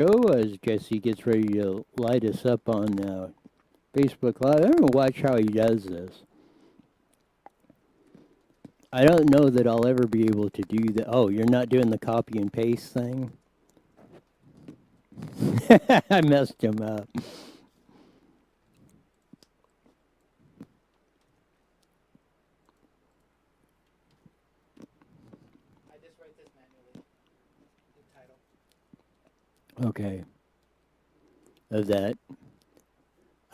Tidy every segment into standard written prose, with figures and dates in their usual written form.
show as Jesse gets ready to light us up on Facebook Live. I'm going to watch how he does this. I don't know that I'll ever be able to do that. Oh, you're not doing the copy and paste thing? I messed him up. I just write this manually. The title. Okay. Of that.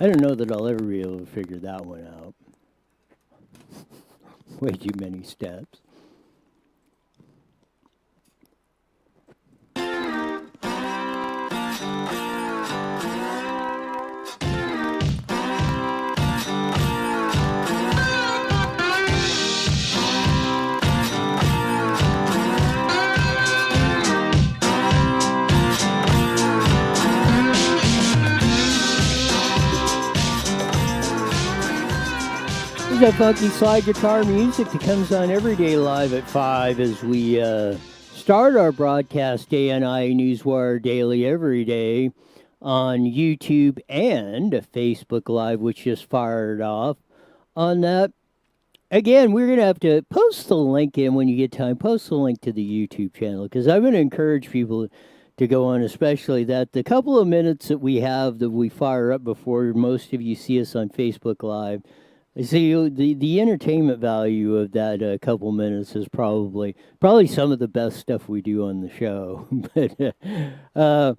I don't know that I'll ever be able to figure that one out. Way too many steps. This is that funky slide guitar music that comes on every day live at 5 as we start our broadcast day on Newswire Daily every day on YouTube and Facebook Live, which just fired off on that. Again, we're going to have to post the link in when you get time. Post the link to the YouTube channel because I'm going to encourage people to go on, especially that the couple of minutes that we have that we fire up before most of you see us on Facebook Live. See, the entertainment value of that couple minutes is probably some of the best stuff we do on the show. But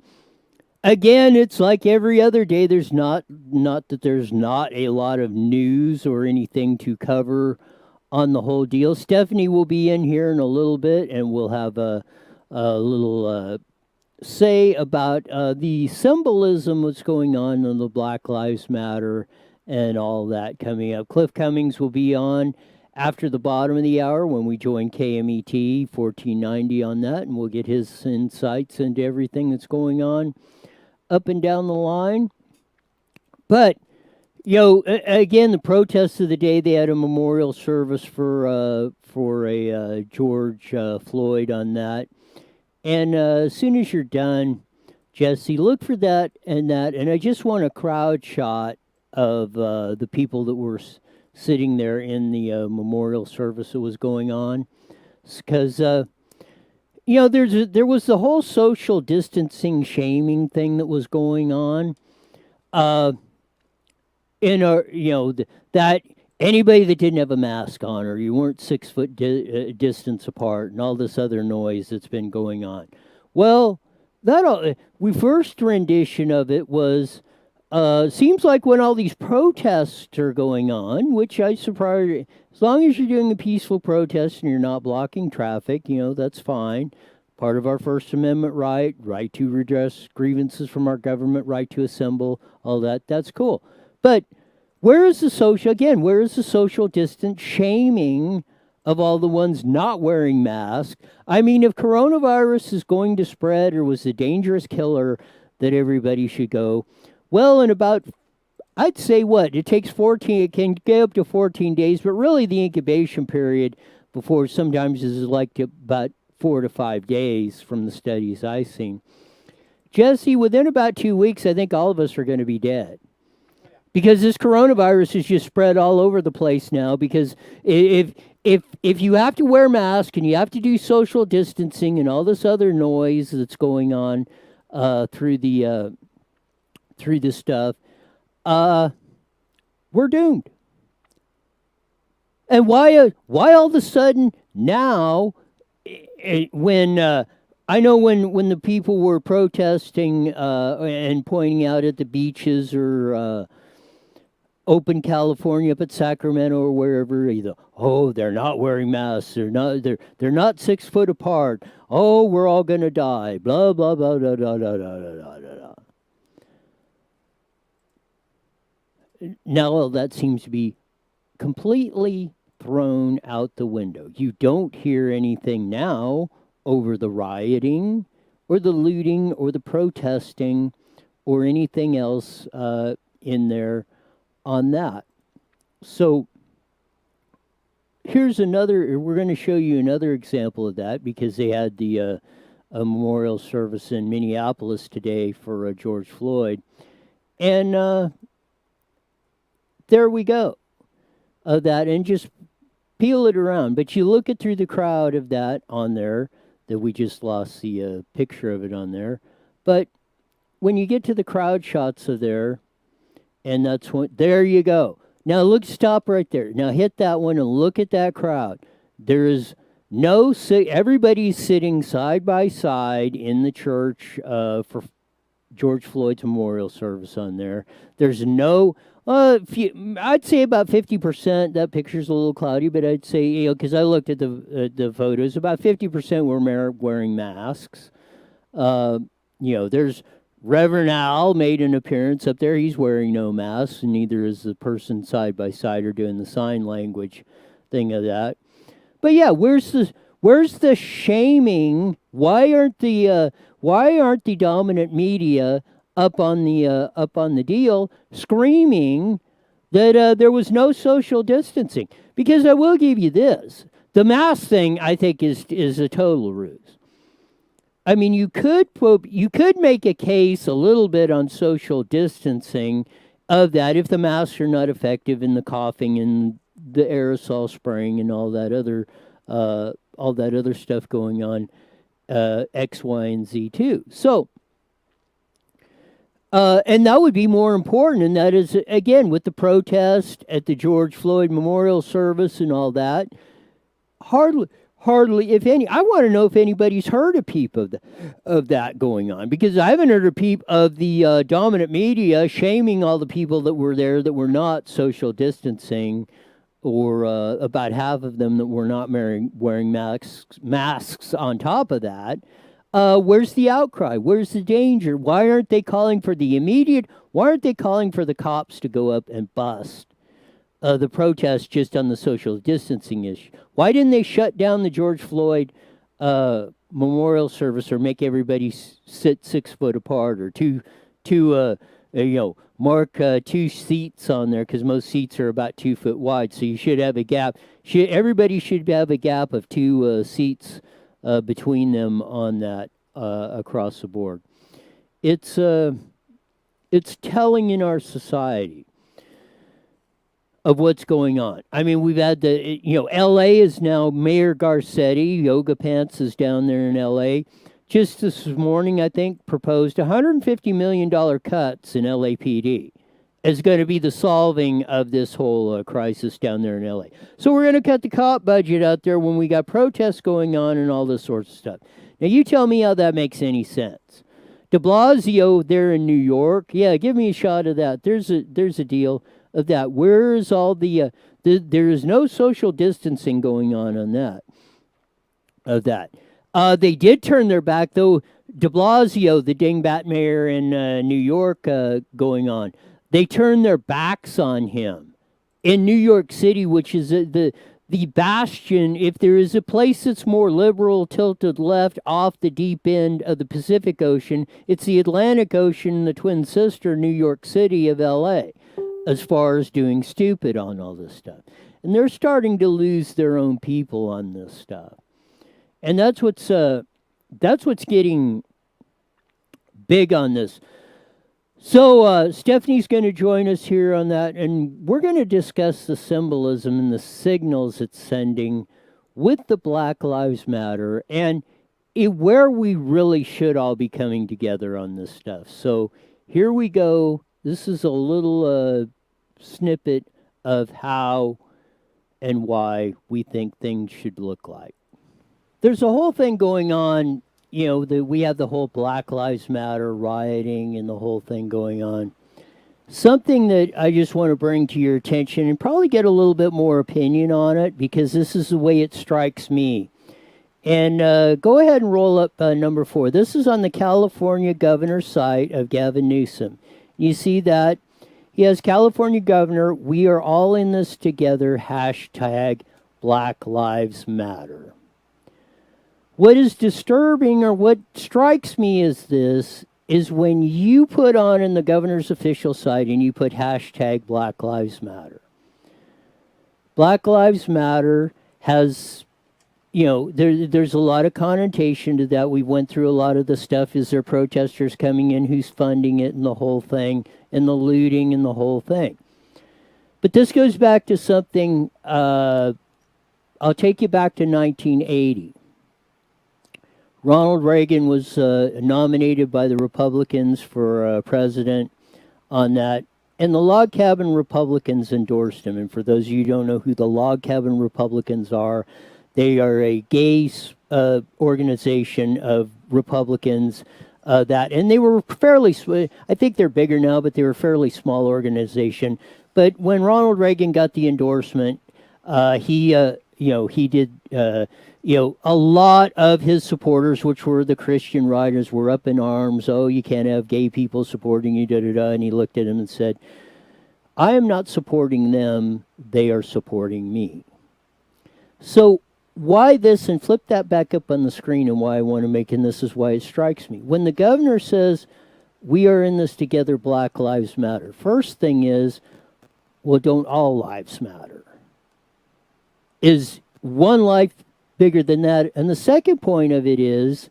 again, it's like every other day. There's not that there's not a lot of news or anything to cover on the whole deal. Stephanie will be in here in a little bit, and we'll have a little say about the symbolism what's going on in the Black Lives Matter and all that coming up. Cliff Cummings will be on after the bottom of the hour when we join KMET 1490 on that, and we'll get his insights into everything that's going on up and down the line. But, again, the protests of the day, they had a memorial service for a George Floyd on that. And as soon as you're done, Jesse, look for that. And I just want a crowd shot of the people that were sitting there in the memorial service that was going on, because there was the whole social distancing shaming thing that was going on, that anybody that didn't have a mask on or you weren't 6 foot distance apart and all this other noise that's been going on. Well, we first rendition of it was. Seems like when all these protests are going on, which I surprise, as long as you're doing a peaceful protest and you're not blocking traffic, that's fine. Part of our First Amendment right to redress grievances from our government, right to assemble, all that, that's cool. But where is the social distance shaming of all the ones not wearing masks? I mean, if coronavirus is going to spread or was a dangerous killer that everybody should go, well, in about, I'd say it takes 14, it can get up to 14 days, but really the incubation period before sometimes is like about 4 to 5 days from the studies I've seen. Jesse, within about 2 weeks, I think all of us are going to be dead. Because this coronavirus is just spread all over the place now, because if you have to wear a mask and you have to do social distancing and all this other noise that's going on through this stuff, we're doomed. And why all of a sudden now, when I know when the people were protesting and pointing out at the beaches or open California up at Sacramento or wherever, they're not wearing masks, they're not 6 foot apart, we're all gonna die, blah blah blah blah blah blah blah blah blah. Now all that seems to be completely thrown out the window. You don't hear anything now over the rioting or the looting or the protesting or anything else in there on that. So we're going to show you another example of that, because they had the a memorial service in Minneapolis today for George Floyd. And there we go, of that, and just peel it around. But you look at through the crowd of that on there, that we just lost the picture of it on there. But when you get to the crowd shots of there, and that's when, there you go. Now look, stop right there. Now hit that one and look at that crowd. There is no, everybody's sitting side by side in the church for George Floyd's memorial service on there. There's no, I'd say about 50%. That picture's a little cloudy, but I'd say, because I looked at the photos, about 50% were wearing masks. There's Reverend Al made an appearance up there. He's wearing no mask, and neither is the person side by side or doing the sign language thing of that. But yeah, where's the shaming? Why aren't the dominant media up on the deal screaming that there was no social distancing? Because I will give you this: the mask thing, I think, is a total ruse. I mean, you could make a case a little bit on social distancing of that if the masks are not effective in the coughing and the aerosol spraying and all that other stuff going on, X, Y, and Z too. So, and that would be more important, and that is, again, with the protest at the George Floyd Memorial Service and all that, hardly, if any. I want to know if anybody's heard a peep of that going on, because I haven't heard a peep of the dominant media shaming all the people that were there that were not social distancing, or about half of them that were not wearing masks on top of that. Where's the outcry? Where's the danger? Why aren't they calling for why aren't they calling for the cops to go up and bust the protest just on the social distancing issue? Why didn't they shut down the George Floyd memorial service, or make everybody sit 6 foot apart, or mark 2 seats on there, because most seats are about 2 foot wide, so you should have a gap. Everybody should have a gap of 2 seats between them on that across the board. It's telling in our society of what's going on. I mean, we've had L.A. is now Mayor Garcetti. Yoga Pants is down there in L.A. Just this morning, I think, proposed $150 million cuts in LAPD is going to be the solving of this whole crisis down there in L.A. So we're going to cut the cop budget out there when we got protests going on and all this sorts of stuff. Now, you tell me how that makes any sense. De Blasio there in New York, yeah, give me a shot of that. There's a deal of that. Where is all there is no social distancing going on that, of that. They did turn their back, though. De Blasio, the dingbat mayor in New York, going on. They turned their backs on him in New York City, which is the bastion. If there is a place that's more liberal, tilted left off the deep end of the Pacific Ocean, it's the Atlantic Ocean, the twin sister, New York City of L.A., as far as doing stupid on all this stuff. And they're starting to lose their own people on this stuff. And that's what's getting big on this. So Stephanie's going to join us here on that, and we're going to discuss the symbolism and the signals it's sending with the Black Lives Matter, and where we really should all be coming together on this stuff. So here we go. This is a little snippet of how and why we think things should look like. There's a whole thing going on, we have the whole Black Lives Matter rioting and the whole thing going on. Something that I just want to bring to your attention and probably get a little bit more opinion on it, because this is the way it strikes me. And go ahead and roll up number 4. This is on the California governor site of Gavin Newsom. You see that? He has California governor, we are all in this together, hashtag Black Lives Matter. What is disturbing, or what strikes me is when you put on in the governor's official site and you put hashtag Black Lives Matter. Black Lives Matter has there's a lot of connotation to that. We went through a lot of the stuff. Is there protesters coming in? Who's funding it and the whole thing and the looting and the whole thing? But this goes back to something. I'll take you back to 1980. Ronald Reagan was nominated by the Republicans for president on that. And the Log Cabin Republicans endorsed him. And for those of you who don't know who the Log Cabin Republicans are, they are a gay organization of Republicans and they were fairly, I think they're bigger now, but they were a fairly small organization. But when Ronald Reagan got the endorsement, he did, a lot of his supporters, which were the Christian writers, were up in arms. Oh, you can't have gay people supporting you, da-da-da. And he looked at him and said, I am not supporting them. They are supporting me. So why this, and flip that back up on the screen, and why I want to make, and this is why it strikes me. When the governor says, we are in this together, Black Lives Matter, first thing is, well, don't all lives matter? Is one life bigger than that? And the second point of it is,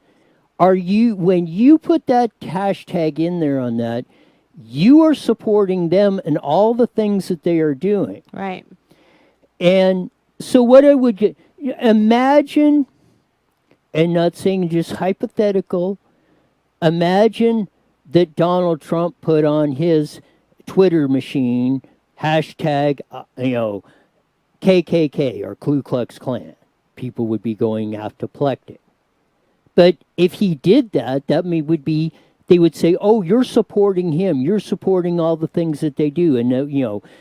when you put that hashtag in there on that, you are supporting them and all the things that they are doing. Right. And so what I would get, imagine, and not saying just hypothetical, imagine that Donald Trump put on his Twitter machine hashtag, KKK or Ku Klux Klan. People would be going apoplectic. But if he did that would be, they would say, oh, you're supporting him. You're supporting all the things that they do. And,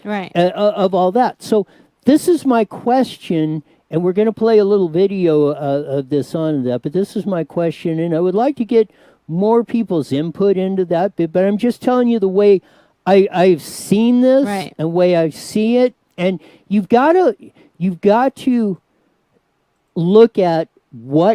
right. Of all that. So this is my question, and we're going to play a little video of this on that, but this is my question, and I would like to get more people's input into that, but I'm just telling you the way I've seen this, right, and the way I see it, and you've got to look at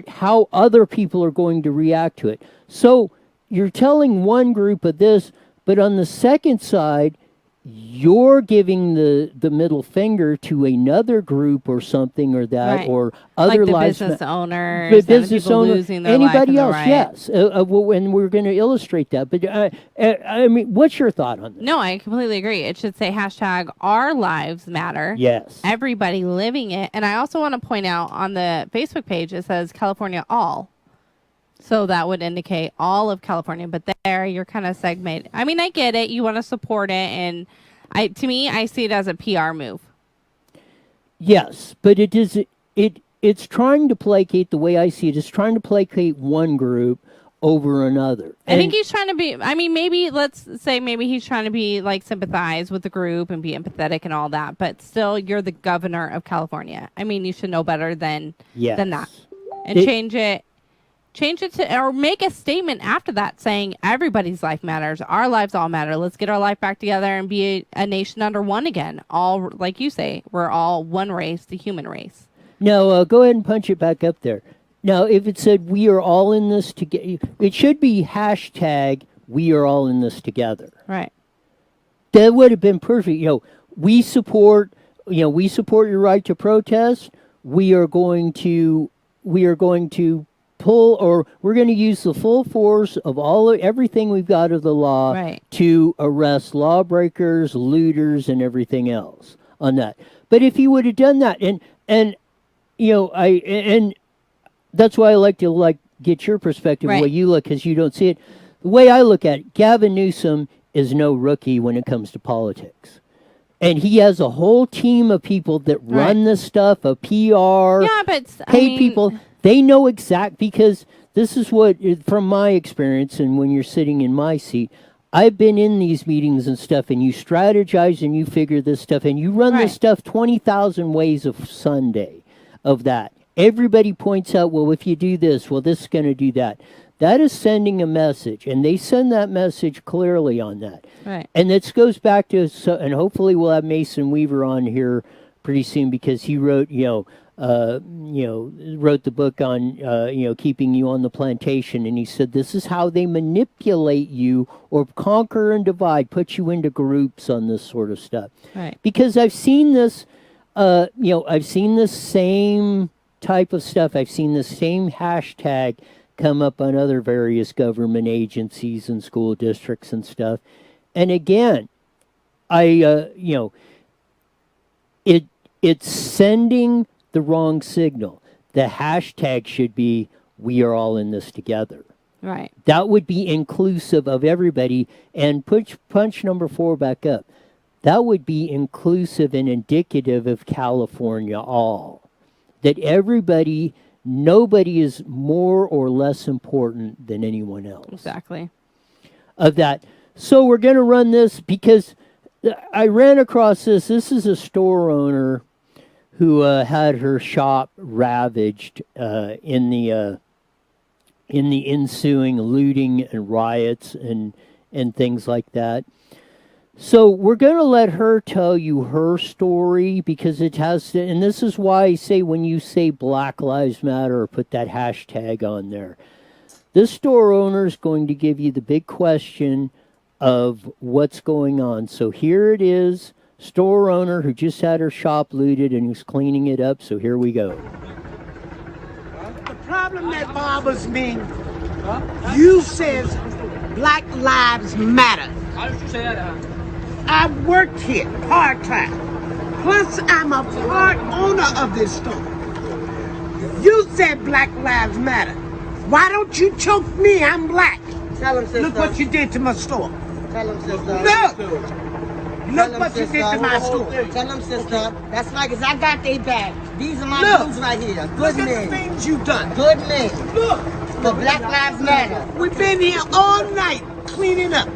how other people are going to react to it. So you're telling one group of this, but on the second side, you're giving the middle finger to another group or something or that, right, or other like the business owners, business owner, losing their anybody else, right. yes. And we're going to illustrate that. But I mean, what's your thought on this? No, I completely agree. It should say hashtag our lives matter. Yes. Everybody living it. And I also want to point out on the Facebook page, it says California all. So that would indicate all of California, but there you're kind of segmented. I mean, I get it. You want to support it, and to me, I see it as a PR move. Yes, but it's trying to placate, the way I see it, is trying to placate one group over another. I think he's trying to be, I mean, let's say he's trying to be like sympathize with the group and be empathetic and all that, but still you're the governor of California. I mean, you should know better than that. And change it to, or make a statement after that saying everybody's life matters. Our lives all matter. Let's get our life back together and be a nation under one again. All, like you say, we're all one race, the human race. Now, go ahead and punch it back up there. Now, if it said we are all in this together, it should be hashtag we are all in this together. Right. That would have been perfect. We support your right to protest. We are going to pull, or we're going to use the full force of everything we've got of the law, right, to arrest lawbreakers, looters, and everything else on that. But if you would have done that, and that's why I like to get your perspective, right, the way you look, because you don't see it. The way I look at it, Gavin Newsom is no rookie when it comes to politics. And he has a whole team of people that run this stuff, a PR, paid people. They know because this is what, from my experience, and when you're sitting in my seat, I've been in these meetings and stuff, and you strategize and you figure this stuff, and you run this stuff 20,000 ways of Sunday of that. Everybody points out, well, if you do this, well, this is going to do that. That is sending a message, and they send that message clearly on that. Right. And this goes back to, and hopefully we'll have Mason Weaver on here pretty soon, because he wrote, wrote the book on, keeping you on the plantation. And he said, this is how they manipulate you or conquer and divide, put you into groups on this sort of stuff. Right. Because I've seen this, I've seen this same type of stuff, I've seen the same hashtag come up on other various government agencies and school districts and stuff. And again, it's sending the wrong signal. The hashtag should be, we are all in this together. Right. That would be inclusive of everybody. And punch number 4 back up. That would be inclusive and indicative of California all. That nobody is more or less important than anyone else. Exactly. Of that. So we're going to run this because I ran across this. This is a store owner who had her shop ravaged in the ensuing looting and riots and things like that. So we're going to let her tell you her story because it has to, and this is why I say when you say Black Lives Matter or put that hashtag on there, this store owner is going to give you the big question of what's going on. So here it is, store owner who just had her shop looted and who's cleaning it up. So here we go. The problem that bothers me, you says Black Lives Matter. I work here part-time. Plus, I'm a part owner of this store. You said Black Lives Matter. Why don't you choke me? I'm black. Tell him, sister. Look what you did to my store. Tell him, sister. Look what you did to my store. Tell him, sister. That's right, because I got they back. These are my dudes right here. Good Look men. at the things you done. Good men. Look. The Black Lives Matter. We've been here all night cleaning up.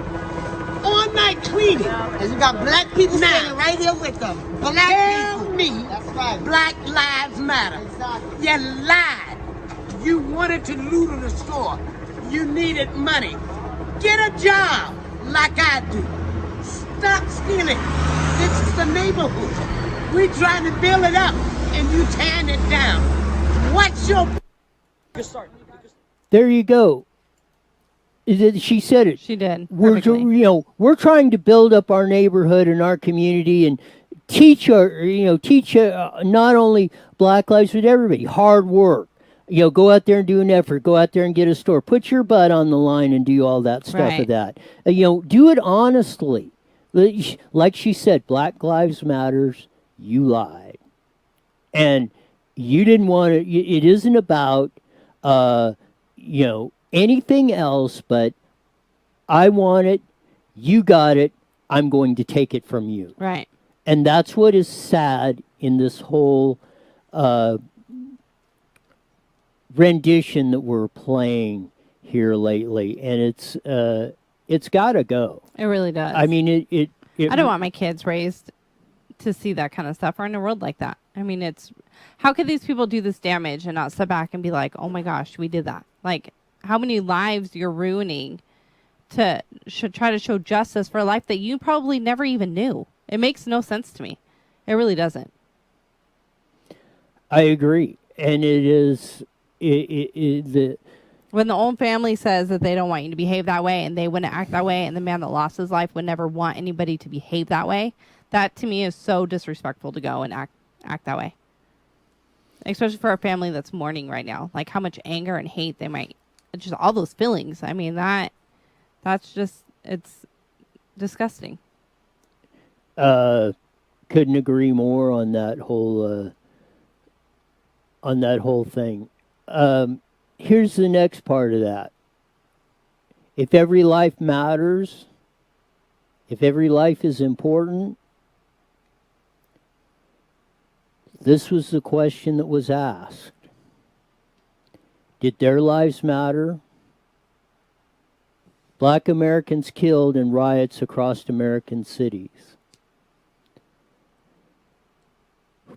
All night cleaning. And you got black people Now, standing right here with them. Black Tell people. me That's right. Black Lives Matter. Exactly. You lied. You wanted to loot in the store. You needed money. Get a job like I do. Stop stealing. This is the neighborhood. We're trying to build it up and you tearing it down. What's your... There you go. She said it. She did. We're Perfectly. we're trying to build up our neighborhood and our community and teach not only Black lives but everybody hard work. Go out there and do an effort. Go out there and get a store. Put your butt on the line and do all that stuff Right. of that. Do it honestly. Like she said, Black Lives Matters. You lied, and you didn't want to. It isn't about anything else, but I want it, you got it, I'm going to take it from you. Right. And that's what is sad in this whole rendition that we're playing here lately. And it's got to go. It really does. I mean, it I don't want my kids raised to see that kind of stuff or in a world like that. I mean, how could these people do this damage and not step back and be like, oh my gosh, we did that? Like, how many lives you're ruining to try to show justice for a life that you probably never even knew. It makes no sense to me. It really doesn't. I agree. And it is when the old family says that they don't want you to behave that way and they wouldn't act that way, and the man that lost his life would never want anybody to behave that way, that to me is so disrespectful to go and act that way. Especially for a family that's mourning right now. Like how much anger and hate they might, just all those feelings. I mean, that's just, it's disgusting. Couldn't agree more on that whole thing. Here's the next part of that. If every life matters, if every life is important, this was the question that was asked. Did their lives matter? Black Americans killed in riots across American cities.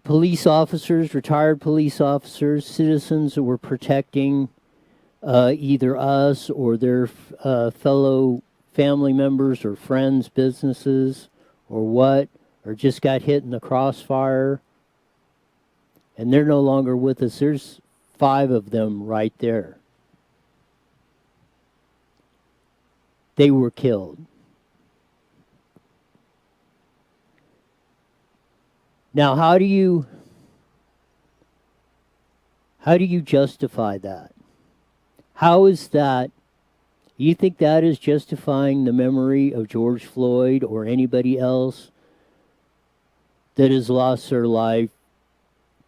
Police officers, retired police officers, citizens that were protecting either us or their fellow family members or friends, businesses, or just got hit in the crossfire. And they're no longer with us. There's 5 of them right there. They were killed. Now, how do you How do you justify that? How is that? You think that is justifying the memory of George Floyd or anybody else that has lost their life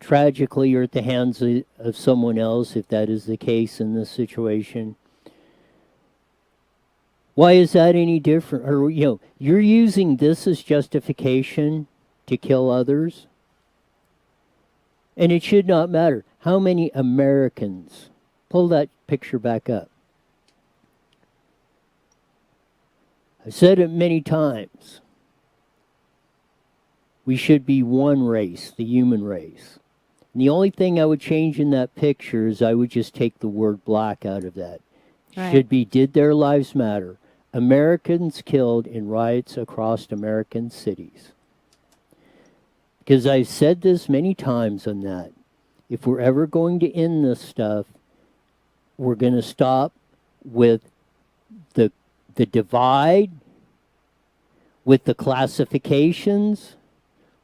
tragically or at the hands of someone else, if that is the case in this situation? Why is that any different? Or, you're using this as justification to kill others? And it should not matter. How many Americans? Pull that picture back up. I've said it many times. We should be one race, the human race. And the only thing I would change in that picture is I would just take the word black out of that. Right. Should be, did their lives matter? Americans killed in riots across American cities. Because I've said this many times on that. If we're ever going to end this stuff, we're going to stop with the divide, with the classifications,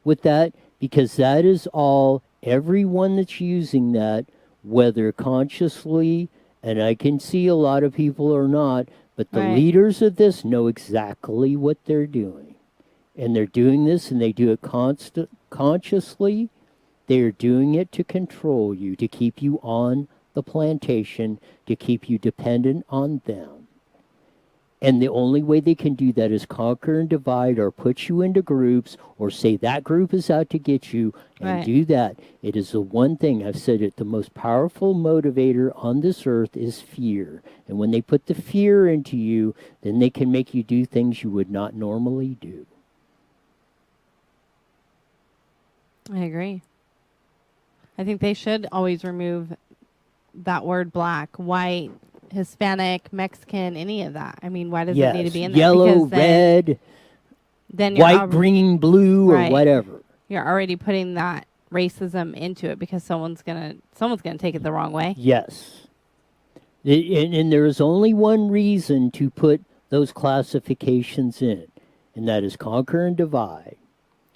with that, because that is all, everyone that's using that, whether consciously, and I can see a lot of people or not, but the leaders of this know exactly what they're doing. And they're doing this, and they do it consciously. They are doing it to control you, to keep you on the plantation, to keep you dependent on them. And the only way they can do that is conquer and divide, or put you into groups, or say that group is out to get you, and do that. It is the one thing, I've said it, the most powerful motivator on this earth is fear. And when they put the fear into you, then they can make you do things you would not normally do. I agree. I think they should always remove that word black, white, Hispanic, Mexican, any of that. I mean, why does it need to be in there? Yellow, red, then white, green, blue, or whatever. You're already putting that racism into it because someone's gonna take it the wrong way. Yes. And there is only one reason to put those classifications in, and that is conquer and divide.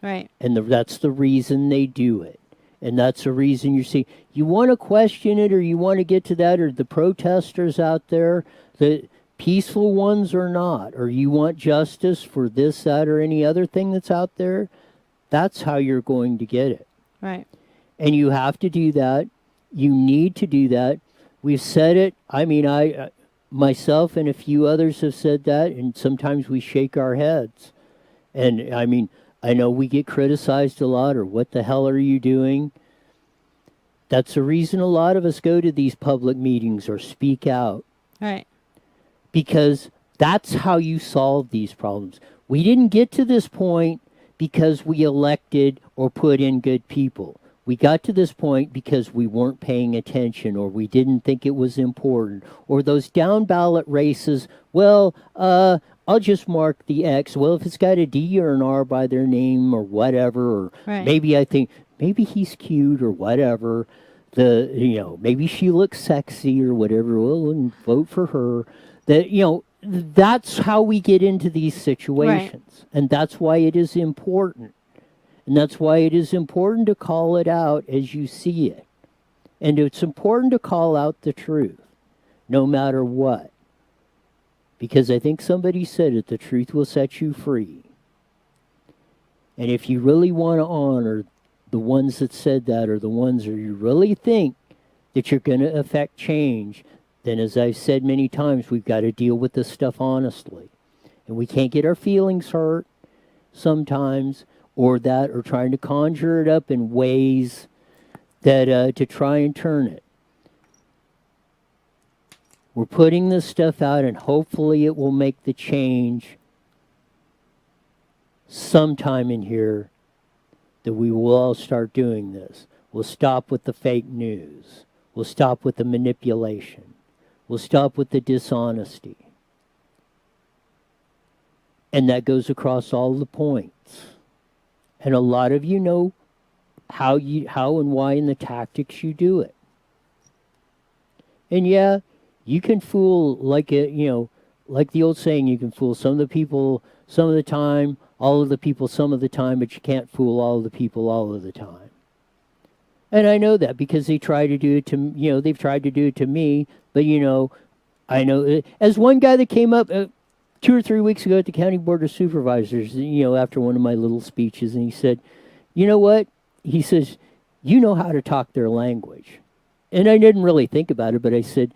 Right. And that's the reason they do it. And that's the reason you see, you want to question it, or you want to get to that, or the protesters out there, the peaceful ones or not, or you want justice for this, that, or any other thing that's out there, that's how you're going to get it. Right. And you have to do that. You need to do that. We've said it. I mean, I myself and a few others have said that, and sometimes we shake our heads. And I mean, I know we get criticized a lot, or what the hell are you doing? That's the reason a lot of us go to these public meetings or speak out. Right. Because that's how you solve these problems. We didn't get to this point because we elected or put in good people. We got to this point because we weren't paying attention, or we didn't think it was important, or those down ballot races, well, I'll just mark the X. Well, if it's got a D or an R by their name or whatever, or maybe I think maybe he's cute or whatever. Maybe she looks sexy or whatever. Well, and vote for her. That's how we get into these situations, and that's why it is important. And that's why it is important to call it out as you see it. And it's important to call out the truth, no matter what. Because I think somebody said it, the truth will set you free. And if you really want to honor the ones that said that, or the ones that you really think that you're going to affect change, then as I've said many times, we've got to deal with this stuff honestly. And we can't get our feelings hurt sometimes, or trying to conjure it up in ways that to try and turn it. We're putting this stuff out, and hopefully it will make the change sometime in here that we will all start doing this. We'll stop with the fake news. We'll stop with the manipulation. We'll stop with the dishonesty. And that goes across all the points. And a lot of you know how and why and the tactics you do it. And yeah, you can fool like the old saying, you can fool some of the people some of the time, all of the people some of the time, but you can't fool all of the people all of the time. And I know that because they try to do it to, they've tried to do it to me. But, I know, as one guy that came up 2 or 3 weeks ago at the County Board of Supervisors, after one of my little speeches, and he said, you know what? He says, you know how to talk their language. And I didn't really think about it, but I said,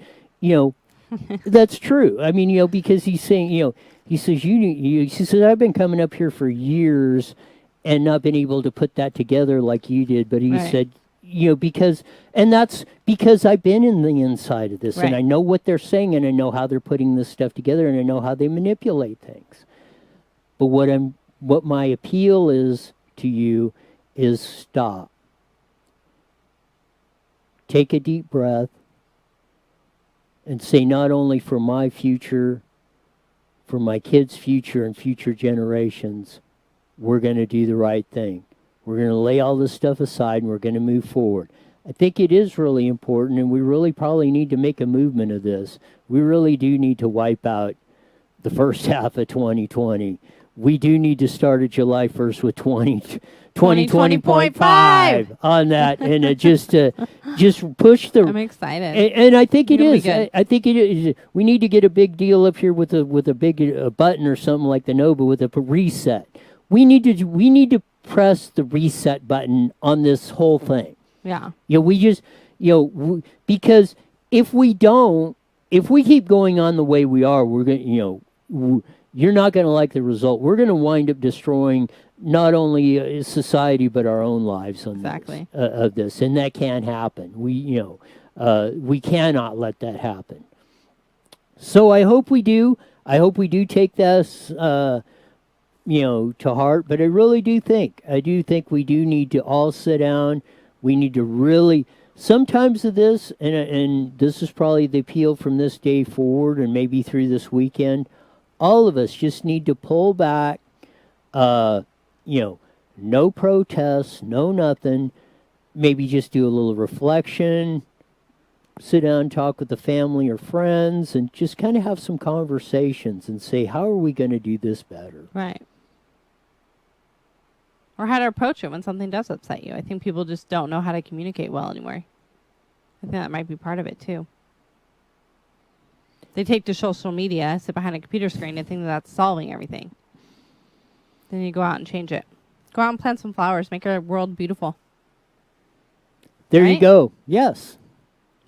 that's true. I mean, because he's saying, he says, he says, I've been coming up here for years and not been able to put that together like you did. But he said, that's because I've been in the inside of this and I know what they're saying and I know how they're putting this stuff together and I know how they manipulate things. But what my appeal is to you is stop. Take a deep breath and say, not only for my future, for my kids' future and future generations, we're going to do the right thing. We're going to lay all this stuff aside and we're going to move forward. I think it is really important, and we really probably need to make a movement of this. We really do need to wipe out the first half of 2020. We do need to start at July 1st with 2020.5 on that, and just push the. I'm excited, and I think it is. I think it is. We need to get a big deal up here with a big button or something like the Nova with a reset. We need to press the reset button on this whole thing. Yeah. We just because if we keep going on the way we are, we're going you're not going to like the result. We're going to wind up destroying not only society but our own lives on exactly this, of this, and that can't happen. We cannot let that happen. So I hope we do. I hope we do take this to heart. But I really do think we do need to all sit down. We need to really. Sometimes of this, and this is probably the appeal from this day forward, and maybe through this weekend. All of us just need to pull back, no protests, no nothing, maybe just do a little reflection, sit down, talk with the family or friends, and just kind of have some conversations and say, how are we going to do this better? Right. Or how to approach it when something does upset you. I think people just don't know how to communicate well anymore. I think that might be part of it, too. They take to social media, sit behind a computer screen, and think that's solving everything. Then you go out and change it. Go out and plant some flowers. Make our world beautiful. There you go. Yes.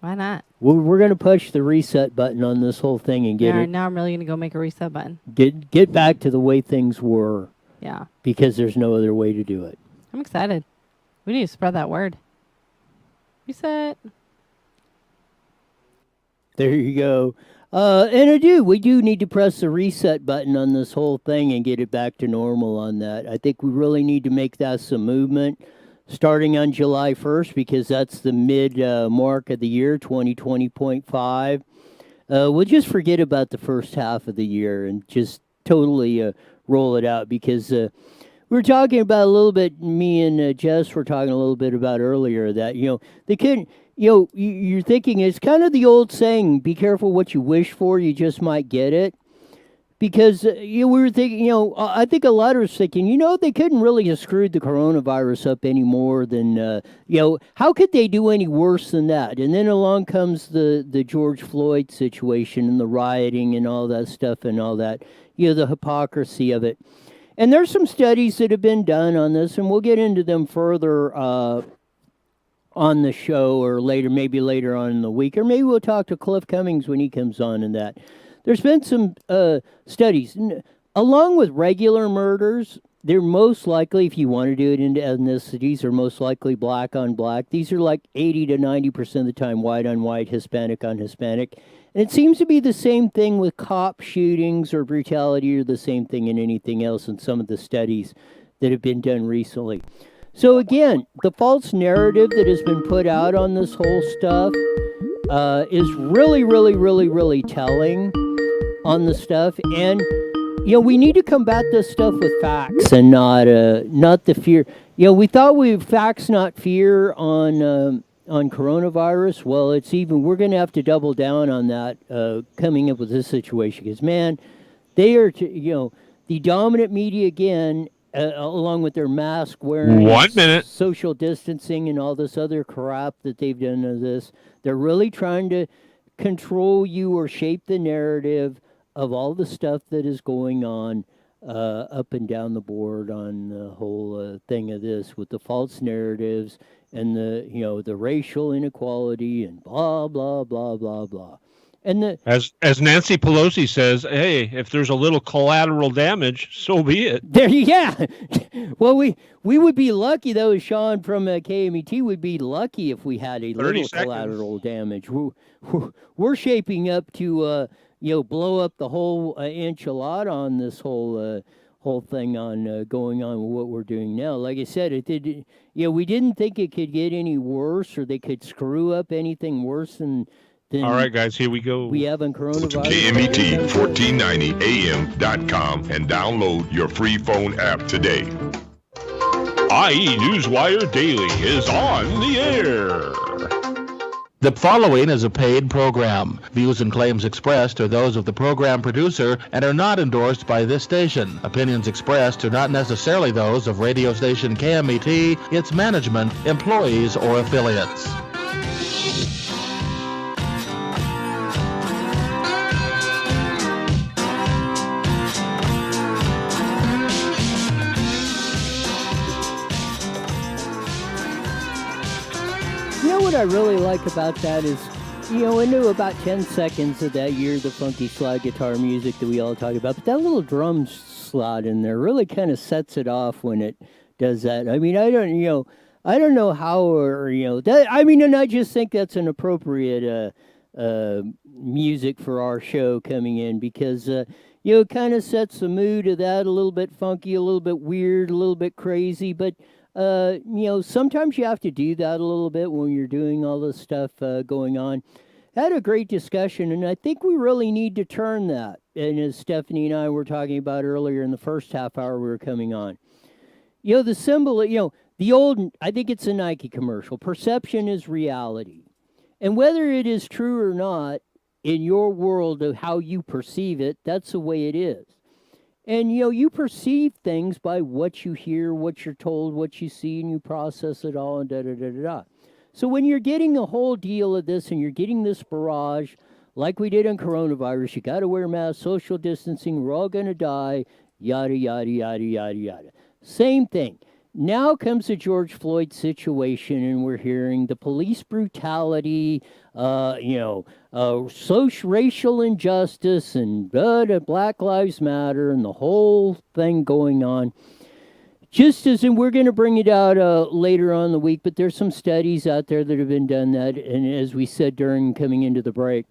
Why not? We're going to push the reset button on this whole thing and get it. Now I'm really going to go make a reset button. Get back to the way things were. Yeah. Because there's no other way to do it. I'm excited. We need to spread that word. Reset. There you go. And we do need to press the reset button on this whole thing and get it back to normal on that. I think we really need to make that some movement starting on July 1st because that's the mid mark of the year, 2020.5. We'll just forget about the first half of the year and just totally roll it out because we were talking about a little bit, me and Jess were talking a little bit about earlier that, they couldn't. You're thinking it's kind of the old saying, be careful what you wish for, you just might get it. Because we were thinking, I think a lot of us thinking, they couldn't really have screwed the coronavirus up any more than, how could they do any worse than that? And then along comes the George Floyd situation and the rioting and all that stuff and all that, the hypocrisy of it. And there's some studies that have been done on this, and we'll get into them further on the show or maybe later on in the week, or maybe we'll talk to Cliff Cummings when he comes on and that. There's been some studies. Along with regular murders, they're most likely, if you want to do it into ethnicities, are most likely black on black. These are like 80 to 90% of the time white on white, Hispanic on Hispanic. And it seems to be the same thing with cop shootings or brutality or the same thing in anything else in some of the studies that have been done recently. So again, the false narrative that has been put out on this whole stuff is really, really, really, really telling on the stuff. And, we need to combat this stuff with facts and not the fear. We thought facts, not fear on coronavirus. Well, we're going to have to double down on that coming up with this situation. Because, man, they are, the dominant media again, along with their mask wearing, 1 minute, social distancing, and all this other crap that they've done to this. They're really trying to control you or shape the narrative of all the stuff that is going on up and down the board on the whole thing of this, with the false narratives and the racial inequality and blah blah blah blah blah. And as Nancy Pelosi says, hey, if there's a little collateral damage, so be it. Yeah. Well, we would be lucky, though, Sean from KMET would be lucky if we had a little collateral damage. We're shaping up to blow up the whole enchilada on this whole thing on going on with what we're doing now. Like I said, it did. We didn't think it could get any worse, or they could screw up anything worse than. All right, guys, here we go. We have on coronavirus. KMET1490am.com and download your free phone app today. IE Newswire Daily is on the air. The following is a paid program. Views and claims expressed are those of the program producer and are not endorsed by this station. Opinions expressed are not necessarily those of radio station KMET, its management, employees, or affiliates. What I really like about that is, into about 10 seconds of that year, the funky slide guitar music that we all talk about, but that little drum slot in there really kind of sets it off when it does that. I mean, I don't know how, or, that, I mean, and I just think that's an appropriate music for our show coming in, because, it kind of sets the mood of that, a little bit funky, a little bit weird, a little bit crazy, but sometimes you have to do that a little bit when you're doing all this stuff going on. Had a great discussion, and I think we really need to turn that. And as Stephanie and I were talking about earlier in the first half hour we were coming on, the symbol, the old, I think it's a Nike commercial, perception is reality. And whether it is true or not, in your world of how you perceive it, that's the way it is. And, you perceive things by what you hear, what you're told, what you see, and you process it all, and da-da-da-da-da. So when you're getting the whole deal of this, and you're getting this barrage, like we did on coronavirus, you got to wear masks, social distancing, we're all going to die, yada, yada, yada, yada, yada. Same thing. Now comes the George Floyd situation, and we're hearing the police brutality, social racial injustice, and Black Lives Matter, and the whole thing going on. Just as, and we're going to bring it out later on in the week, but there's some studies out there that have been done that, and as we said during coming into the break,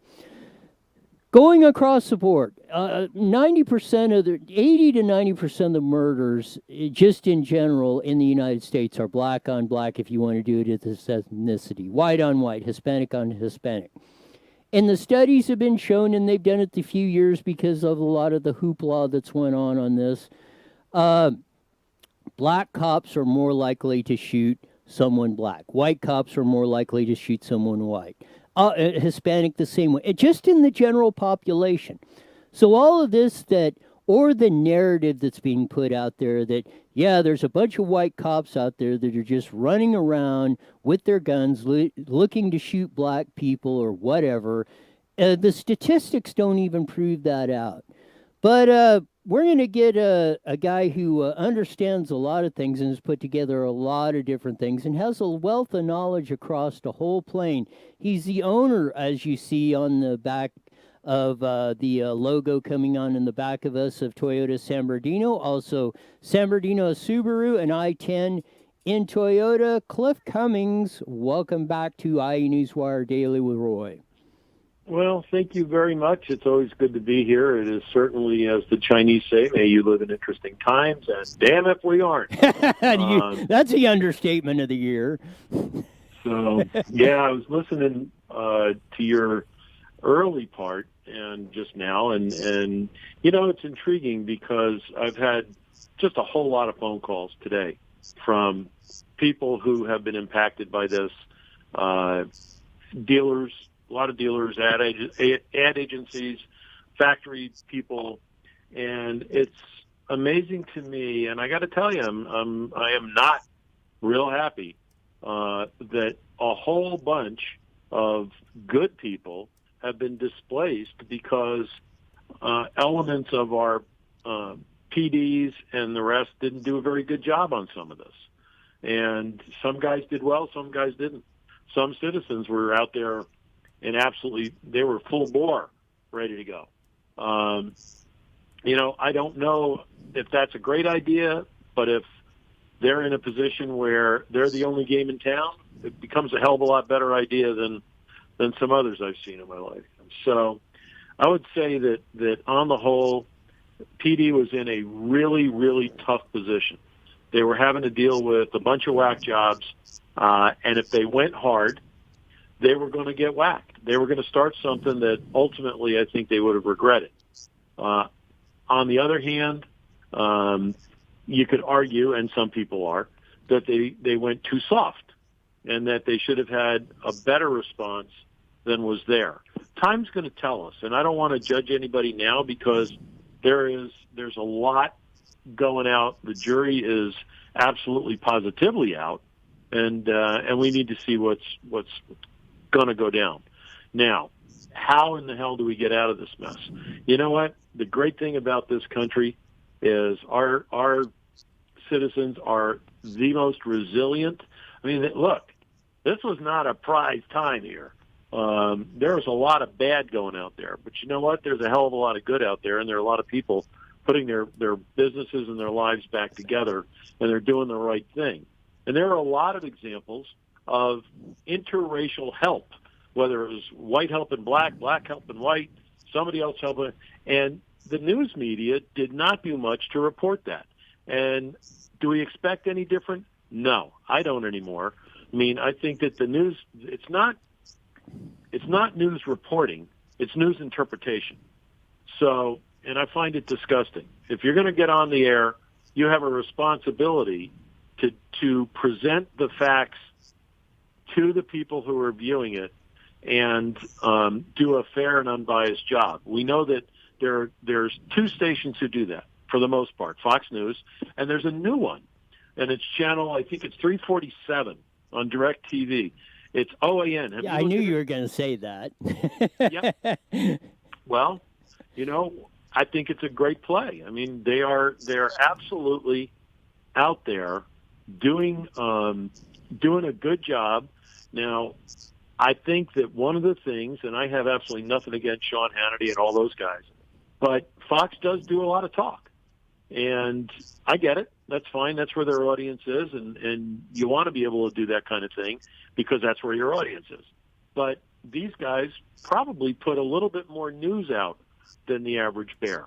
going across the board, 90% of 80 to 90% of the murders, just in general, in the United States are black on black, if you want to do it at this ethnicity, white on white, Hispanic on Hispanic. And the studies have been shown, and they've done it a few years because of a lot of the hoopla that's went on this. Black cops are more likely to shoot someone black. White cops are more likely to shoot someone white. Hispanic the same way, just in the general population. So all of this or the narrative that's being put out there that, yeah, there's a bunch of white cops out there that are just running around with their guns looking to shoot black people or whatever. The statistics don't even prove that out. But we're going to get a guy who understands a lot of things and has put together a lot of different things and has a wealth of knowledge across the whole plane. He's the owner, as you see on the back of the logo coming on in the back of us, of Toyota San Bernardino. Also, San Bernardino Subaru and I-10 in Toyota. Cliff Cummings, welcome back to IE Newswire Daily with Roy. Well, thank you very much. It's always good to be here. It is certainly, as the Chinese say, may you live in interesting times, and damn if we aren't. That's the understatement of the year. So, yeah, I was listening to your early part and just now, and it's intriguing because I've had just a whole lot of phone calls today from people who have been impacted by this, dealers, a lot of dealers, ad agencies, factory people, and it's amazing to me, and I got to tell you, I am not real happy that a whole bunch of good people have been displaced because elements of our PDs and the rest didn't do a very good job on some of this. And some guys did well, some guys didn't. Some citizens were out there and they were full bore, ready to go. I don't know if that's a great idea, but if they're in a position where they're the only game in town, it becomes a hell of a lot better idea than some others I've seen in my life. So I would say that on the whole, PD was in a really, really tough position. They were having to deal with a bunch of whack jobs, and if they went hard, they were going to get whacked. They were going to start something that ultimately I think they would have regretted. On the other hand, you could argue, and some people are, that they went too soft and that they should have had a better response than was there. Time's going to tell us, and I don't want to judge anybody now because there's a lot going out. The jury is absolutely positively out, and we need to see what's going to go down. Now, how in the hell do we get out of this mess? You know what? The great thing about this country is our citizens are the most resilient. I mean, look, this was not a prize time here. There was a lot of bad going out there, but you know what? There's a hell of a lot of good out there, and there are a lot of people putting their businesses and their lives back together, and they're doing the right thing. And there are a lot of examples of interracial help, whether it was white helping black, black helping white, somebody else helping, and the news media did not do much to report that. And do we expect any different? No, I don't anymore. I mean, I think that the news, it's not news reporting, it's news interpretation. So, and I find it disgusting. If you're going to get on the air, you have a responsibility to present the facts to the people who are viewing it and do a fair and unbiased job. We know that there's two stations who do that for the most part, Fox News, and there's a new one, and it's channel, I think it's 347 on DirecTV. It's OAN. Yeah, I knew you were going to say that. Yep. Well, I think it's a great play. I mean, they're absolutely out there doing a good job. Now, I think that one of the things, and I have absolutely nothing against Sean Hannity and all those guys, but Fox does do a lot of talk. And I get it. That's fine. That's where their audience is, and you want to be able to do that kind of thing because that's where your audience is. But these guys probably put a little bit more news out than the average bear.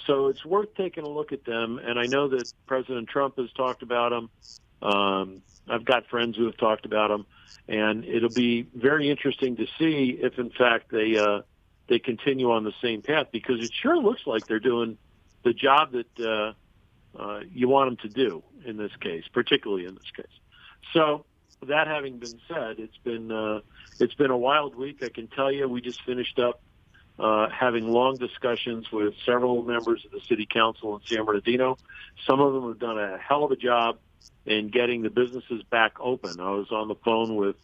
So it's worth taking a look at them, and I know that President Trump has talked about them. I've got friends who have talked about them, and it'll be very interesting to see if, in fact, they continue on the same path, because it sure looks like they're doing the job that you want them to do in this case, particularly in this case. So that having been said, it's been a wild week. I can tell you, we just finished up having long discussions with several members of the city council in San Bernardino. Some of them have done a hell of a job in getting the businesses back open. I was on the phone with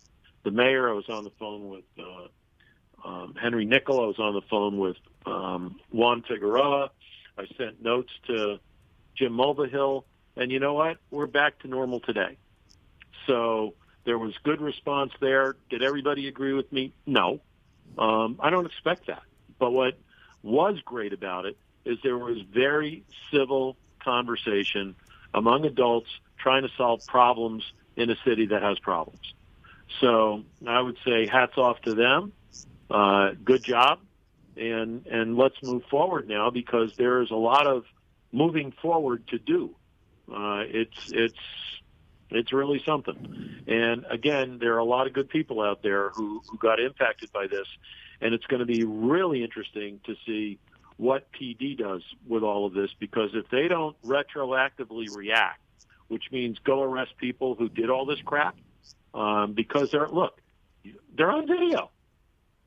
the mayor. I was on the phone with Henry Nickel. I was on the phone with Juan Figueroa. I sent notes to Jim Mulvihill. And you know what? We're back to normal today. So there was good response there. Did everybody agree with me? No. I don't expect that. But what was great about it is there was very civil conversation among adults trying to solve problems in a city that has problems. So I would say hats off to them. Good job. And let's move forward now, because there is a lot of moving forward to do. It's really something. And again, there are a lot of good people out there who got impacted by this. And it's going to be really interesting to see what PD does with all of this, because if they don't retroactively react, which means go arrest people who did all this crap, because they're on video.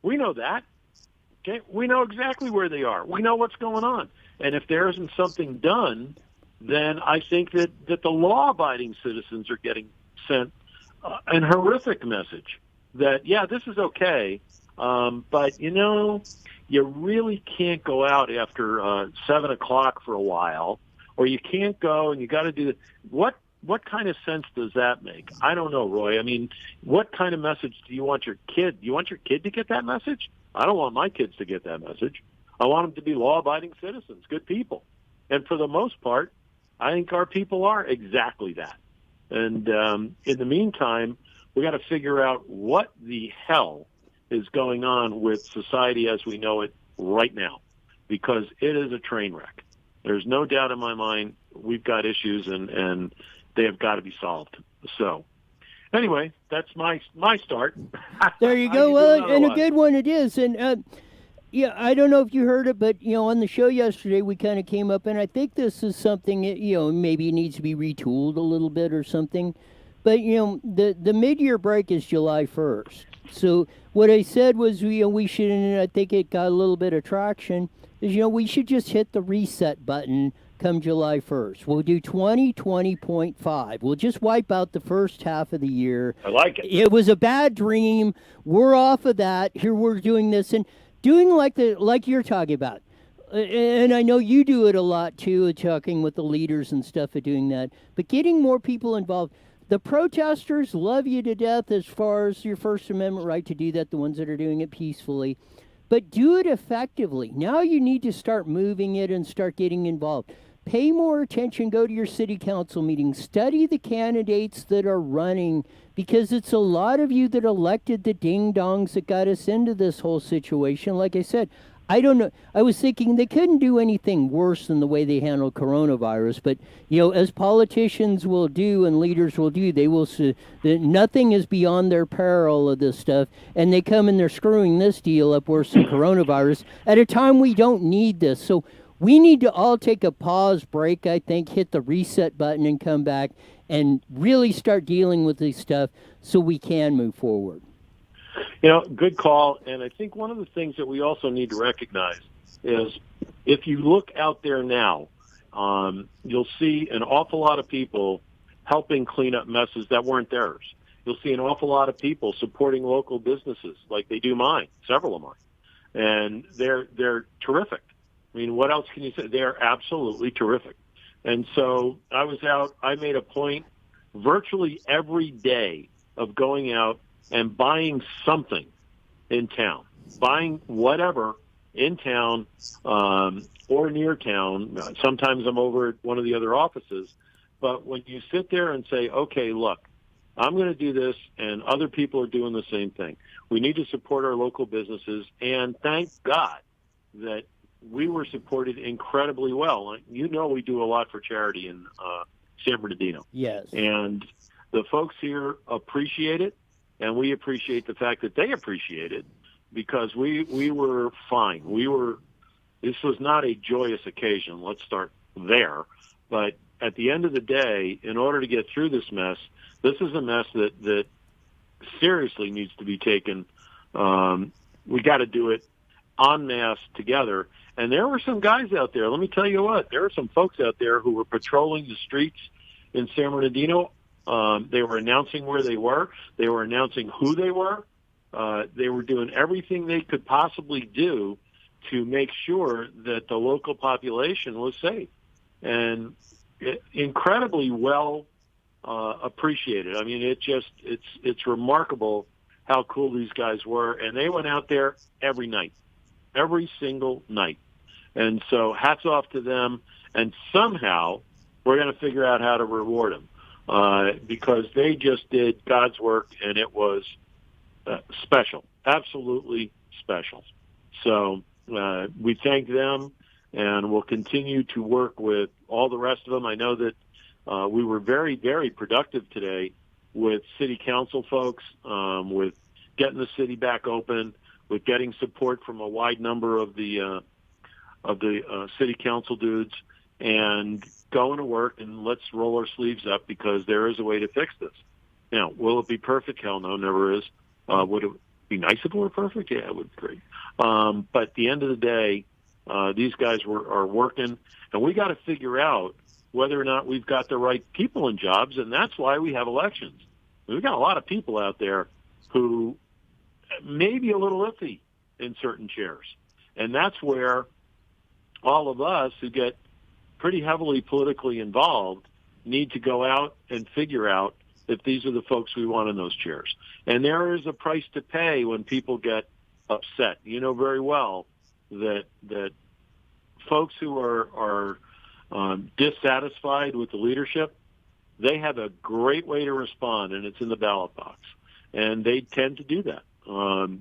We know that. Okay, we know exactly where they are. We know what's going on. And if there isn't something done, then I think that the law-abiding citizens are getting sent an horrific message that, yeah, this is okay, but, you really can't go out after 7 o'clock for a while, or you can't go and you got to do what kind of sense does that make? I don't know, Roy. I mean, what kind of message do you want your kid? Do you want your kid to get that message? I don't want my kids to get that message. I want them to be law-abiding citizens, good people. And for the most part, I think our people are exactly that. And in the meantime, we got to figure out what the hell is going on with society as we know it right now, because it is a train wreck. There's no doubt in my mind we've got issues, and they have got to be solved. So, anyway, that's my start. There you go. Well, and a good one it is. And yeah, I don't know if you heard it, but on the show yesterday we kind of came up, and I think this is something that, maybe it needs to be retooled a little bit or something. But the mid-year break is July 1st. So what I said was we should, and I think it got a little bit of traction, is we should just hit the reset button come July 1st. We'll do 2020.5. We'll just wipe out the first half of the year. I like it. It was a bad dream. We're off of that. Here we're doing this and doing like you're talking about. And I know you do it a lot too, talking with the leaders and stuff of doing that. But getting more people involved. The protesters love you to death as far as your First Amendment right to do that, the ones that are doing it peacefully. But do it effectively. Now you need to start moving it and start getting involved. Pay more attention, go to your city council meetings, study the candidates that are running, because it's a lot of you that elected the ding-dongs that got us into this whole situation. Like I said, I don't know. I was thinking they couldn't do anything worse than the way they handled coronavirus. But, as politicians will do and leaders will do, they will say that nothing is beyond their peril of this stuff. And they come and they're screwing this deal up worse than coronavirus at a time we don't need this. So we need to all take a pause break, I think, hit the reset button and come back and really start dealing with this stuff so we can move forward. Good call. And I think one of the things that we also need to recognize is if you look out there now, you'll see an awful lot of people helping clean up messes that weren't theirs. You'll see an awful lot of people supporting local businesses like they do mine, several of mine. And they're terrific. I mean, what else can you say? They're absolutely terrific. And so I made a point virtually every day of going out and buying something in town, buying whatever in town or near town. Sometimes I'm over at one of the other offices. But when you sit there and say, okay, look, I'm going to do this, and other people are doing the same thing. We need to support our local businesses, and thank God that we were supported incredibly well. We do a lot for charity in San Bernardino. Yes. And the folks here appreciate it. And we appreciate the fact that they appreciate it, because we were fine. This was not a joyous occasion. Let's start there. But at the end of the day, in order to get through this mess, this is a mess that seriously needs to be taken. We got to do it en masse together. And there were some guys out there. Let me tell you what, there were some folks out there who were patrolling the streets in San Bernardino. They were announcing where they were. They were announcing who they were. They were doing everything they could possibly do to make sure that the local population was safe. And incredibly well appreciated. I mean, it's remarkable how cool these guys were. And they went out there every night, every single night. And so hats off to them. And somehow we're going to figure out how to reward them. Because they just did God's work, and it was special, absolutely special. So we thank them, and we'll continue to work with all the rest of them. I know that we were very, very productive today with city council folks, with getting the city back open, with getting support from a wide number of the city council dudes, and going to work, and let's roll our sleeves up, because there is a way to fix this. Now, will it be perfect? Hell no, never is. Would it be nice if it were perfect? Yeah, it would be great. But at the end of the day, These guys are working, and we got to figure out whether or not we've got the right people in jobs, and that's why we have elections. We've got a lot of people out there who may be a little iffy in certain chairs, and that's where all of us who get pretty heavily politically involved need to go out and figure out if these are the folks we want in those chairs. And there is a price to pay when people get upset. You know very well that folks who are dissatisfied with the leadership, they have a great way to respond, and it's in the ballot box. And they tend to do that.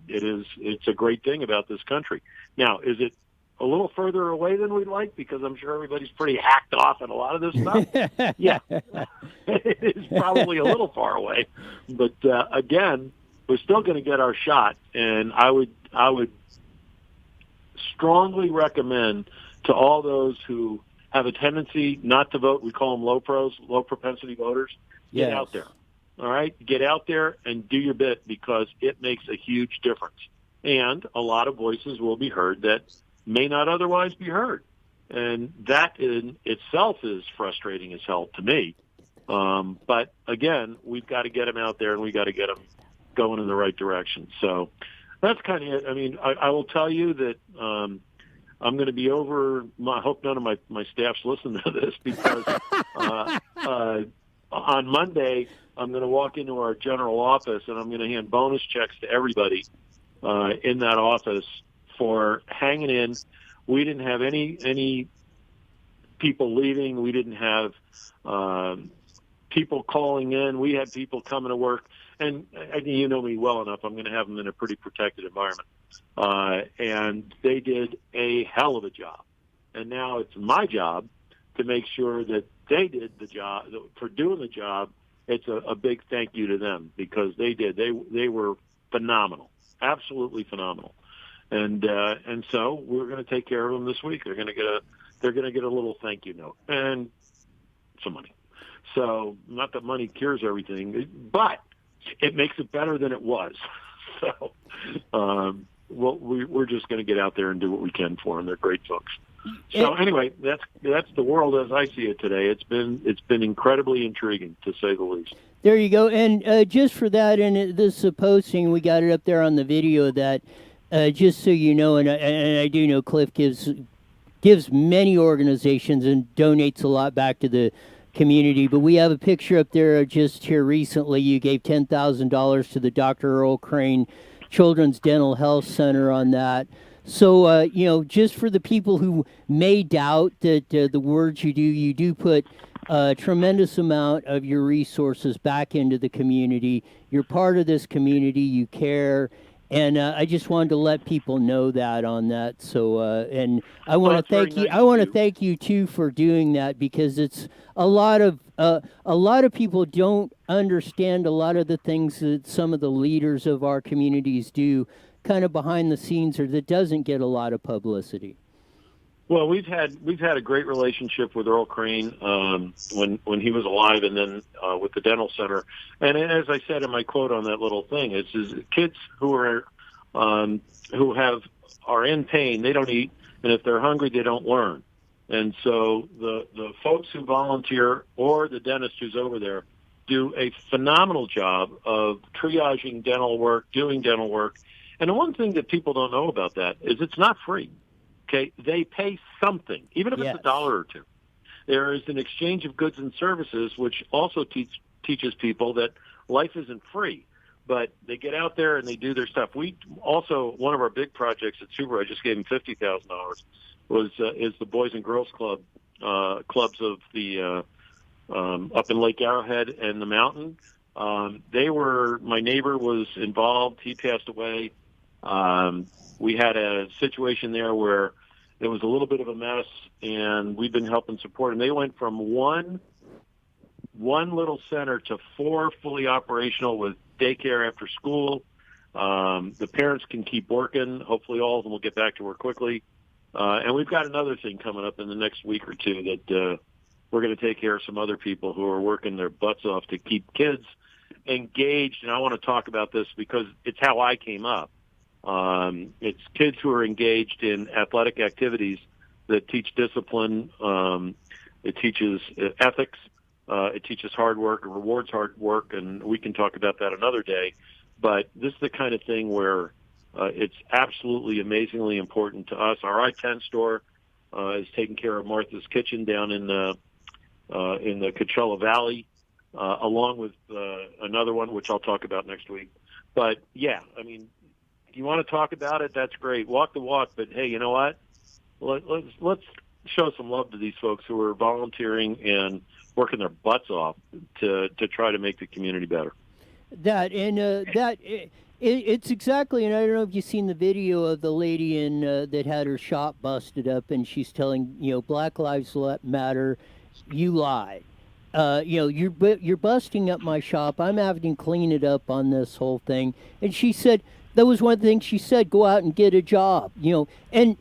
It's a great thing about this country. Now, is it a little further away than we'd like, because I'm sure everybody's pretty hacked off at a lot of this stuff? Yeah, it is probably a little far away. But again, we're still going to get our shot, and I would strongly recommend to all those who have a tendency not to vote, we call them low propensity voters, get out there. All right? Get out there and do your bit, because it makes a huge difference. And a lot of voices will be heard that may not otherwise be heard. And that in itself is frustrating as hell to me. But again, we've got to get them out there, and we've got to get them going in the right direction. So that's kind of it. I mean, I will tell you that I'm going to be over. I hope none of my staff's listen to this, because on Monday I'm going to walk into our general office, and I'm going to hand bonus checks to everybody in that office for hanging in. We didn't have any people leaving. We didn't have people calling in. We had people coming to work. And you know me well enough, I'm going to have them in a pretty protected environment. And they did a hell of a job. And now it's my job to make sure that they did the job. For doing the job, it's a big thank you to them, because they did. They were phenomenal, absolutely phenomenal. And so we're going to take care of them this week. They're going to get a little thank you note and some money. So not that money cures everything, but it makes it better than it was. So we're just going to get out there and do what we can for them. They're great folks. So anyway, that's the world as I see it today. It's been incredibly intriguing, to say the least. There you go. And just for that, and this posting, we got it up there on the video, that just so you know, and I do know Cliff gives many organizations and donates a lot back to the community, but we have a picture up there just here recently. You gave $10,000 to the Dr. Earl Crane Children's Dental Health Center on that. So, just for the people who may doubt that the words you do put a tremendous amount of your resources back into the community. You're part of this community. You care. And I just wanted to let people know that on that. So, and I want to thank you. I want to thank you too for doing that, because it's a lot of people don't understand a lot of the things that some of the leaders of our communities do, kind of behind the scenes, or that doesn't get a lot of publicity. Well, we've had a great relationship with Earl Crane when he was alive, and then with the dental center. And as I said in my quote on that little thing, it's kids who are in pain, they don't eat, and if they're hungry, they don't learn. And so the folks who volunteer, or the dentist who's over there, do a phenomenal job of triaging dental work, doing dental work. And the one thing that people don't know about that is it's not free. Okay, they pay something, even if it's $1 or $2. There is an exchange of goods and services, which also teaches people that life isn't free. But they get out there and they do their stuff. We also, one of our big projects at Subaru, I just gave them $50,000, is the Boys and Girls Club clubs of the up in Lake Arrowhead and the mountain. My neighbor was involved. He passed away. We had a situation there where there was a little bit of a mess, and we've been helping support them. They went from one little center to 4 fully operational with daycare after school. The parents can keep working. Hopefully all of them will get back to work quickly. And we've got another thing coming up in the next week or two that we're going to take care of some other people who are working their butts off to keep kids engaged. And I want to talk about this because it's how I came up. It's kids who are engaged in athletic activities that teach discipline. It teaches ethics. It teaches hard work. It rewards hard work, and we can talk about that another day. But this is the kind of thing where it's absolutely amazingly important to us. Our I-10 store is taking care of Martha's Kitchen down in the Coachella Valley, along with another one, which I'll talk about next week. But, yeah, I mean, if you want to talk about it, that's great. Walk the walk, but, hey, you know what? Let's show some love to these folks who are volunteering and working their butts off to try to make the community better. It's exactly, and I don't know if you've seen the video of the lady that had her shop busted up, and she's telling, Black Lives Matter, you lie. You're busting up my shop. I'm having to clean it up on this whole thing. And she said, that was one of the things she said, go out and get a job, and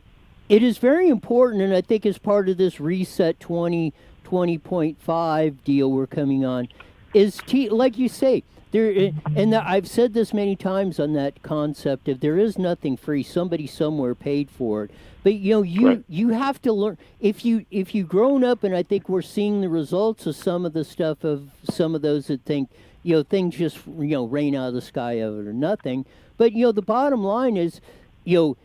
it is very important, and I think as part of this Reset 20.5 deal we're coming on, is like you say, I've said this many times on that concept of there is nothing free. Somebody somewhere paid for it. But you have to learn if you've grown up, and I think we're seeing the results of some of the stuff of some of those that think things just rain out of the sky out of nothing. But the bottom line is your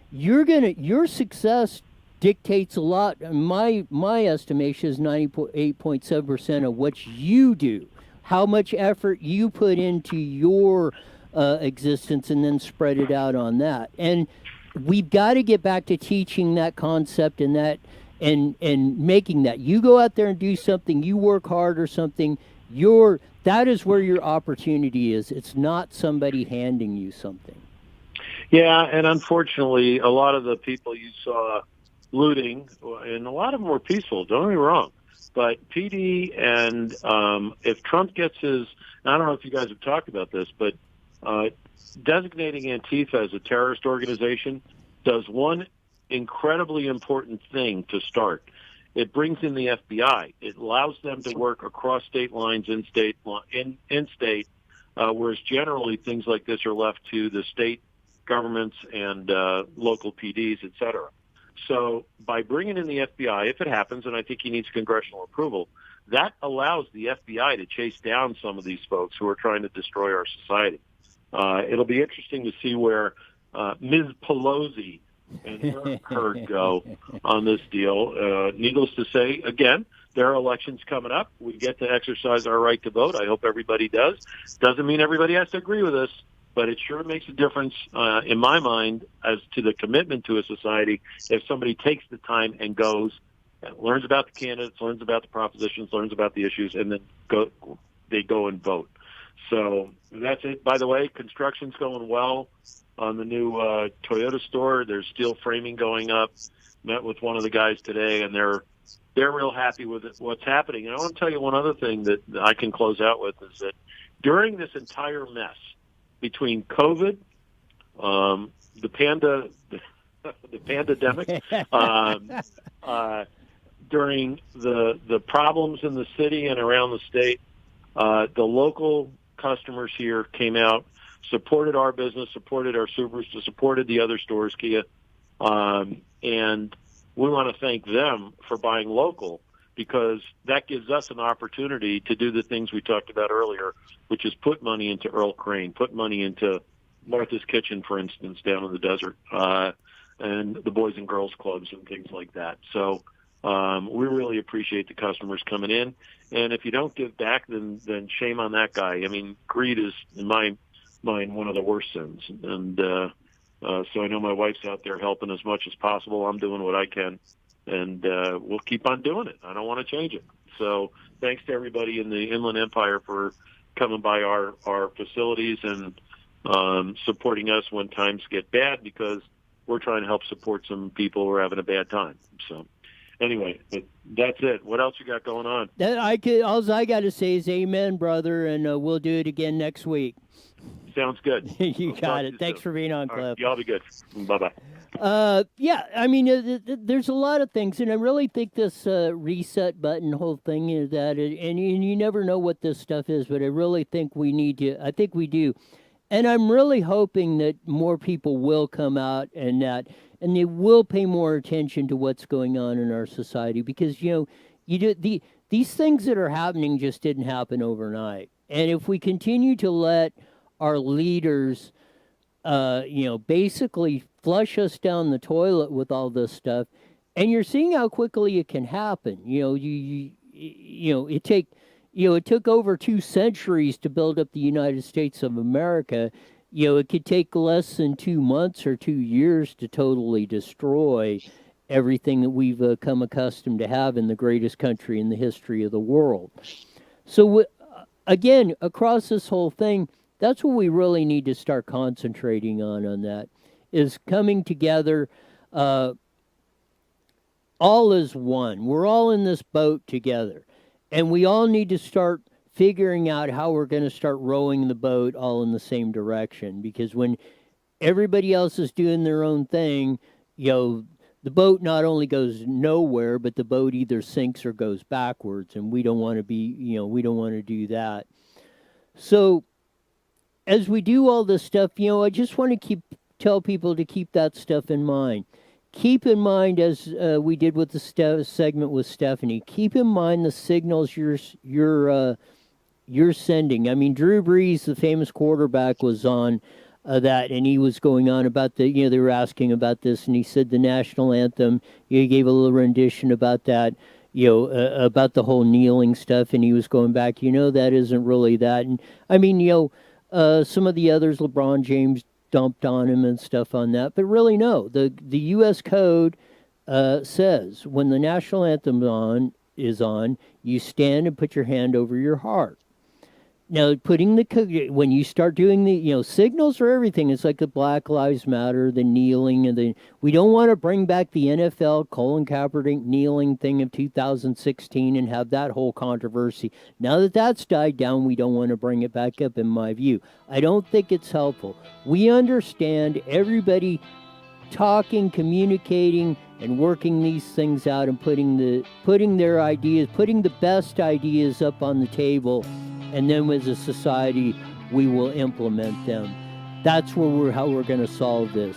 success dictates a lot. My estimation is 98.7% of what you do, how much effort you put into your existence, and then spread it out on that. And we've got to get back to teaching that concept and that and making that. You go out there and do something, you work hard or something, that is where your opportunity is. It's not somebody handing you something. Yeah, and unfortunately, a lot of the people you saw looting, and a lot of them were peaceful, don't get me wrong, but PD and if Trump gets his, I don't know if you guys have talked about this, but designating Antifa as a terrorist organization does one incredibly important thing to start. It brings in the FBI. It allows them to work across state lines, in state, whereas generally things like this are left to the state governments and local PDs, et cetera. So by bringing in the FBI, if it happens, and I think he needs congressional approval, that allows the FBI to chase down some of these folks who are trying to destroy our society. It'll be interesting to see where Ms. Pelosi and her herd go on this deal. Needless to say, again, there are elections coming up. We get to exercise our right to vote. I hope everybody does. Doesn't mean everybody has to agree with us, but it sure makes a difference in my mind as to the commitment to a society if somebody takes the time and goes and learns about the candidates, learns about the propositions, learns about the issues, and then they go and vote. So that's it. By the way, construction's going well on the new Toyota store. There's steel framing going up. Met with one of the guys today, and they're real happy with what's happening. And I want to tell you one other thing that I can close out with is that during this entire mess, between COVID, the pandemic, during the problems in the city and around the state, the local customers here came out, supported our business, supported our Subarus, supported the other stores, Kia, and we want to thank them for buying local, because that gives us an opportunity to do the things we talked about earlier, which is put money into Earl Crane, put money into Martha's Kitchen, for instance, down in the desert, and the Boys and Girls Clubs and things like that. So we really appreciate the customers coming in. And if you don't give back, then shame on that guy. I mean, greed is, in my mind, one of the worst sins. And so I know my wife's out there helping as much as possible. I'm doing what I can. And we'll keep on doing it. I don't want to change it. So thanks to everybody in the Inland Empire for coming by our facilities and supporting us when times get bad, because we're trying to help support some people who are having a bad time. So anyway, that's it. What else you got going on? All I got to say is amen, brother, and we'll do it again next week. Sounds good. You got it. Thanks for being on, Cliff. Right, y'all be good. Bye-bye. Yeah, I mean, there's a lot of things, and I really think this reset button whole thing is that, and you never know what this stuff is, but I really think we need to, I think we do. And I'm really hoping that more people will come out and they will pay more attention to what's going on in our society, because these things that are happening just didn't happen overnight. And if we continue to let our leaders basically flush us down the toilet with all this stuff, and you're seeing how quickly it can happen. It took over 2 centuries to build up the United States of America. It could take less than 2 months or 2 years to totally destroy everything that we've come accustomed to have in the greatest country in the history of the world. So, again, across this whole thing, that's what we really need to start concentrating on that, is coming together. All is one. We're all in this boat together. And we all need to start figuring out how we're going to start rowing the boat all in the same direction. Because when everybody else is doing their own thing, the boat not only goes nowhere, but the boat either sinks or goes backwards. And we don't want to we don't want to do that. So as we do all this stuff, I just want to tell people to keep that stuff in mind. Keep in mind, as we did with the segment with Stephanie, keep in mind the signals you're sending. I mean, Drew Brees, the famous quarterback, was on that, and he was going on about they were asking about this, and he said the national anthem. He gave a little rendition about that, about the whole kneeling stuff, and he was going back, that isn't really that. And I mean, some of the others, LeBron James, dumped on him and stuff on that, but really no. The U.S. Code says when the national anthem is on, you stand and put your hand over your heart. Now, when you start doing the signals for everything, it's like the Black Lives Matter, the kneeling, and we don't want to bring back the NFL Colin Kaepernick kneeling thing of 2016 and have that whole controversy. Now that that's died down, we don't want to bring it back up, in my view. I don't think it's helpful. We understand everybody talking, communicating, and working these things out and putting their ideas, putting the best ideas up on the table. And then as a society, we will implement them. That's how we're going to solve this.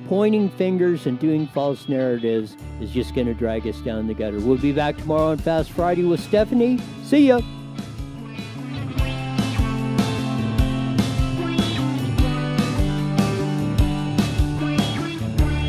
Pointing fingers and doing false narratives is just going to drag us down the gutter. We'll be back tomorrow on Fast Friday with Stephanie. See ya.